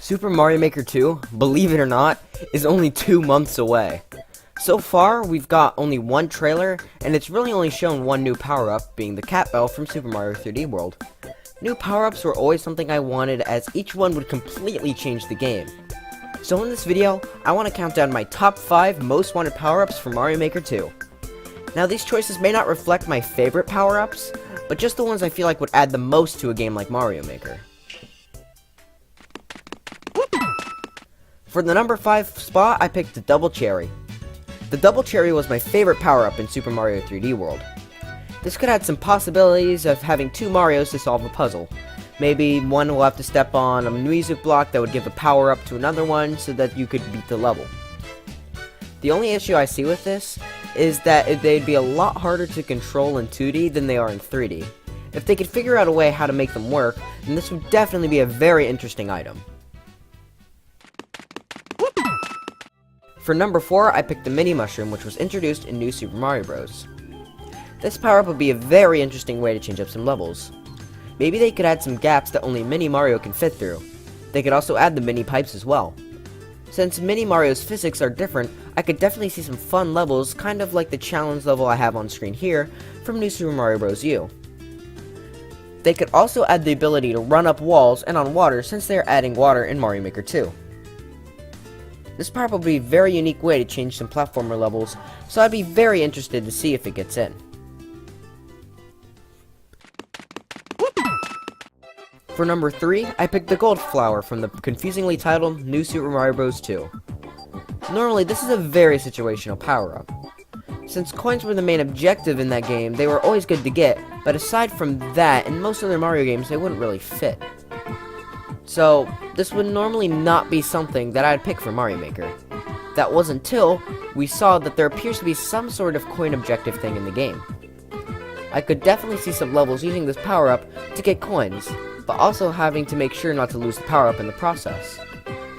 Super Mario Maker 2, believe it or not, is only 2 months away. So far, we've got only one trailer, and it's really only shown one new power-up, being the cat bell from Super Mario 3D World. New power-ups were always something I wanted, as each one would completely change the game. So in this video, I want to count down my top 5 most wanted power-ups for Mario Maker 2. Now these choices may not reflect my favorite power-ups, but just the ones I feel like would add the most to a game like Mario Maker. For the number 5 spot, I picked the Double Cherry. The Double Cherry was my favorite power-up in Super Mario 3D World. This could add some possibilities of having 2 Marios to solve a puzzle. Maybe one will have to step on a music block that would give a power-up to another one so that you could beat the level. The only issue I see with this is that they'd be a lot harder to control in 2D than they are in 3D. If they could figure out a way how to make them work, then this would definitely be a very interesting item. For number 4, I picked the Mini Mushroom, which was introduced in New Super Mario Bros. This power-up would be a very interesting way to change up some levels. Maybe they could add some gaps that only Mini Mario can fit through. They could also add the mini pipes as well. Since Mini Mario's physics are different, I could definitely see some fun levels, kind of like the challenge level I have on screen here from New Super Mario Bros. U. They could also add the ability to run up walls and on water, since they are adding water in Mario Maker 2. This power-up would be a very unique way to change some platformer levels, so I'd be very interested to see if it gets in. For number 3, I picked the Gold Flower from the confusingly titled New Super Mario Bros. 2. Normally, this is a very situational power-up. Since coins were the main objective in that game, they were always good to get, but aside from that, in most other Mario games, they wouldn't really fit. So, this would normally not be something that I'd pick for Mario Maker. That was until we saw that there appears to be some sort of coin objective thing in the game. I could definitely see some levels using this power-up to get coins, but also having to make sure not to lose the power-up in the process.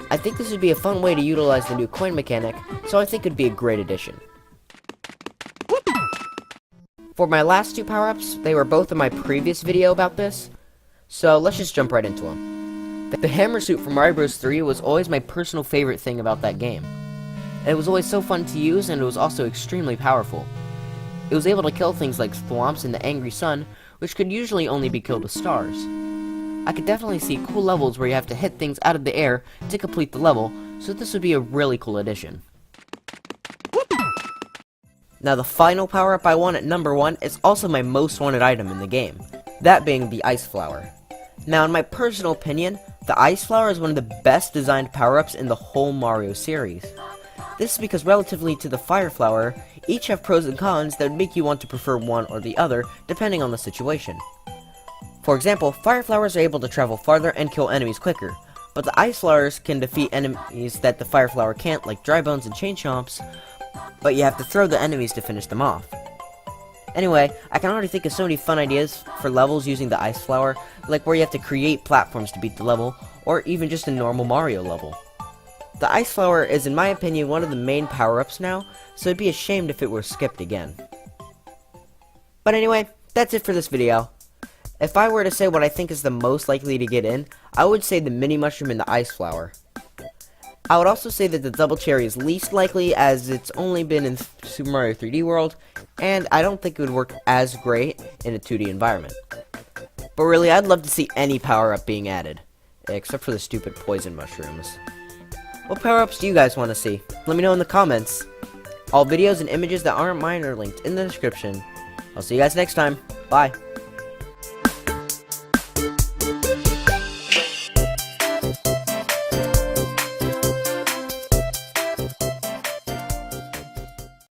I think this would be a fun way to utilize the new coin mechanic, so I think it would be a great addition. For my last 2 power-ups, they were both in my previous video about this, so let's just jump right into them. The Hammer Suit from Mario Bros. 3 was always my personal favorite thing about that game. It was always so fun to use, and it was also extremely powerful. It was able to kill things like thwomps and the Angry Sun, which could usually only be killed with stars. I could definitely see cool levels where you have to hit things out of the air to complete the level, so this would be a really cool addition. Now the final power-up I want at number 1 is also my most wanted item in the game, that being the Ice Flower. Now in my personal opinion, the Ice Flower is one of the best designed power-ups in the whole Mario series. This is because relatively to the Fire Flower, each have pros and cons that would make you want to prefer one or the other, depending on the situation. For example, Fire Flowers are able to travel farther and kill enemies quicker, but the Ice Flowers can defeat enemies that the Fire Flower can't, like Dry Bones and Chain Chomps, but you have to throw the enemies to finish them off. Anyway, I can already think of so many fun ideas for levels using the Ice Flower, like where you have to create platforms to beat the level, or even just a normal Mario level. The Ice Flower is, in my opinion, one of the main power-ups now, so it'd be ashamed if it were skipped again. But anyway, that's it for this video. If I were to say what I think is the most likely to get in, I would say the Mini Mushroom and the Ice Flower. I would also say that the Double Cherry is least likely, as it's only been in Super Mario 3D World, and I don't think it would work as great in a 2D environment. But really, I'd love to see any power-up being added, except for the stupid poison mushrooms. What power-ups do you guys want to see? Let me know in the comments. All videos and images that aren't mine are linked in the description. I'll see you guys next time. Bye.